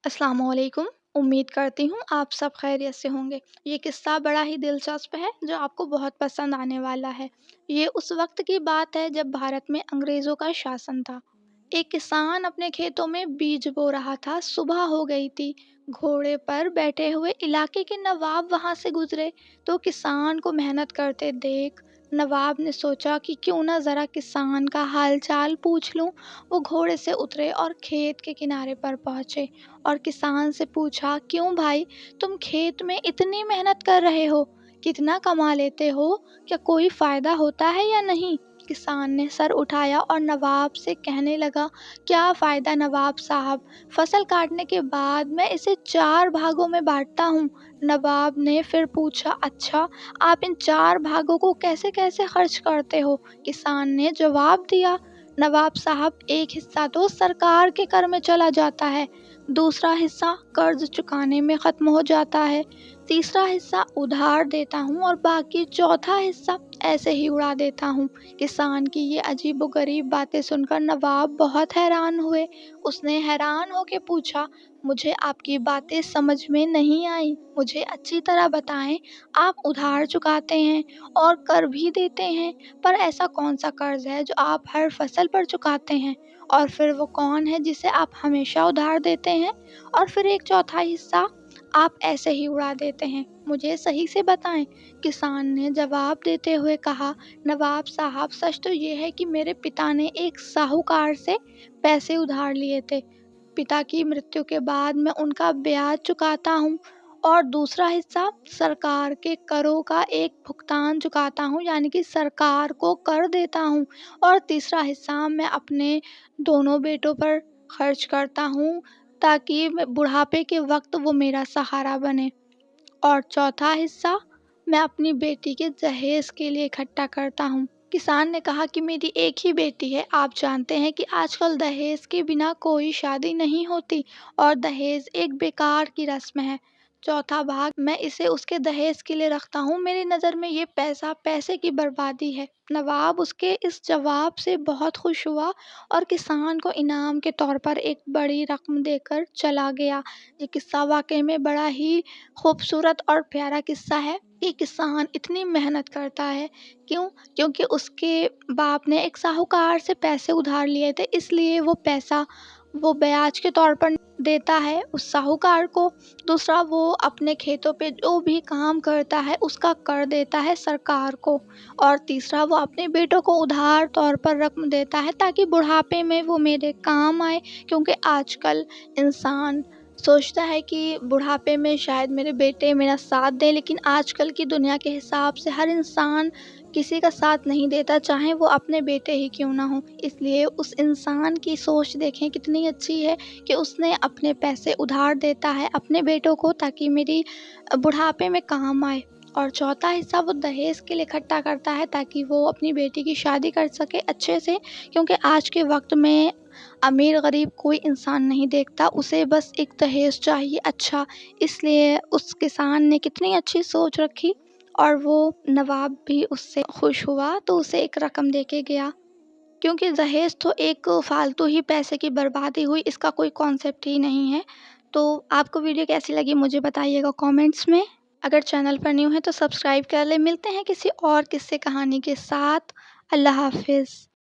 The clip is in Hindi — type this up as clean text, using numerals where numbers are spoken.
अस्सलामुअलैकुम। उम्मीद करती हूँ आप सब खैरियत से होंगे। ये किस्सा बड़ा ही दिलचस्प है जो आपको बहुत पसंद आने वाला है। ये उस वक्त की बात है जब भारत में अंग्रेज़ों का शासन था। एक किसान अपने खेतों में बीज बो रहा था। सुबह हो गई थी। घोड़े पर बैठे हुए इलाके के नवाब वहां से गुजरे तो किसान को मेहनत करते देख नवाब ने सोचा कि क्यों ना ज़रा किसान का हाल चाल पूछ लूं। वो घोड़े से उतरे और खेत के किनारे पर पहुंचे और किसान से पूछा, क्यों भाई, तुम खेत में इतनी मेहनत कर रहे हो, कितना कमा लेते हो, क्या कोई फायदा होता है या नहीं? किसान ने सर उठाया और नवाब से कहने लगा, क्या फायदा नवाब साहब, फसल काटने के बाद मैं इसे 4 भागों में बांटता हूँ। नवाब ने फिर पूछा, अच्छा, आप इन 4 भागों को कैसे कैसे खर्च करते हो? किसान ने जवाब दिया, नवाब साहब, एक हिस्सा तो सरकार के कर में चला जाता है, दूसरा हिस्सा कर्ज चुकाने में ख़त्म हो जाता है, तीसरा हिस्सा उधार देता हूँ और बाकी चौथा हिस्सा ऐसे ही उड़ा देता हूँ। किसान की ये अजीबोगरीब बातें सुनकर नवाब बहुत हैरान हुए। उसने हैरान होकर पूछा, मुझे आपकी बातें समझ में नहीं आई, मुझे अच्छी तरह बताएं। आप उधार चुकाते हैं और कर भी देते हैं, पर ऐसा कौन सा कर्ज है जो आप हर फसल पर चुकाते हैं? और फिर वो कौन है जिसे आप हमेशा उधार देते हैं और फिर एक चौथा हिस्सा आप ऐसे ही उड़ा देते हैं? मुझे सही से बताएं। किसान ने जवाब देते हुए कहा, नवाब साहब, सच तो ये है कि मेरे पिता ने एक साहूकार से पैसे उधार लिए थे। पिता की मृत्यु के बाद मैं उनका ब्याज चुकाता हूँ और दूसरा हिस्सा सरकार के करों का एक भुगतान चुकाता हूँ, यानी कि सरकार को कर देता हूँ, और तीसरा हिस्सा मैं अपने दोनों बेटों पर खर्च करता हूँ ताकि बुढ़ापे के वक्त वो मेरा सहारा बने, और चौथा हिस्सा मैं अपनी बेटी के दहेज के लिए इकट्ठा करता हूँ। किसान ने कहा कि मेरी एक ही बेटी है, आप जानते हैं कि आजकल दहेज के बिना कोई शादी नहीं होती और दहेज एक बेकार की रस्म है। चौथा भाग मैं इसे उसके दहेज के लिए रखता हूँ। मेरी नज़र में ये पैसा पैसे की बर्बादी है। नवाब उसके इस जवाब से बहुत खुश हुआ और किसान को इनाम के तौर पर एक बड़ी रकम देकर चला गया। ये किस्सा वाकई में बड़ा ही खूबसूरत और प्यारा किस्सा है कि किसान इतनी मेहनत करता है। क्यों? क्योंकि उसके बाप ने एक साहूकार से पैसे उधार लिए थे, इसलिए वो पैसा वो ब्याज के तौर पर देता है उस साहूकार को। दूसरा, वो अपने खेतों पे जो भी काम करता है उसका कर देता है सरकार को। और तीसरा, वो अपने बेटों को उधार तौर पर रकम देता है ताकि बुढ़ापे में वो मेरे काम आए, क्योंकि आजकल इंसान सोचता है कि बुढ़ापे में शायद मेरे बेटे मेरा साथ दें, लेकिन आजकल की दुनिया के हिसाब से हर इंसान किसी का साथ नहीं देता, चाहे वो अपने बेटे ही क्यों ना हो। इसलिए उस इंसान की सोच देखें कितनी अच्छी है कि उसने अपने पैसे उधार देता है अपने बेटों को ताकि मेरी बुढ़ापे में काम आए, और चौथा हिस्सा वो दहेज के लिए इकट्ठा करता है ताकि वो अपनी बेटी की शादी कर सके अच्छे से, क्योंकि आज के वक्त में अमीर गरीब कोई इंसान नहीं देखता, उसे बस एक दहेज चाहिए अच्छा। इसलिए उस किसान ने कितनी अच्छी सोच रखी और वो नवाब भी उससे खुश हुआ तो उसे एक रकम देके गया, क्योंकि दहेज तो एक फालतू ही पैसे की बर्बादी हुई, इसका कोई कॉन्सेप्ट ही नहीं है। तो आपको वीडियो कैसी लगी मुझे बताइएगा कमेंट्स में। अगर चैनल पर न्यू है तो सब्सक्राइब कर ले। मिलते हैं किसी और किस्से कहानी के साथ। अल्लाह हाफिज़।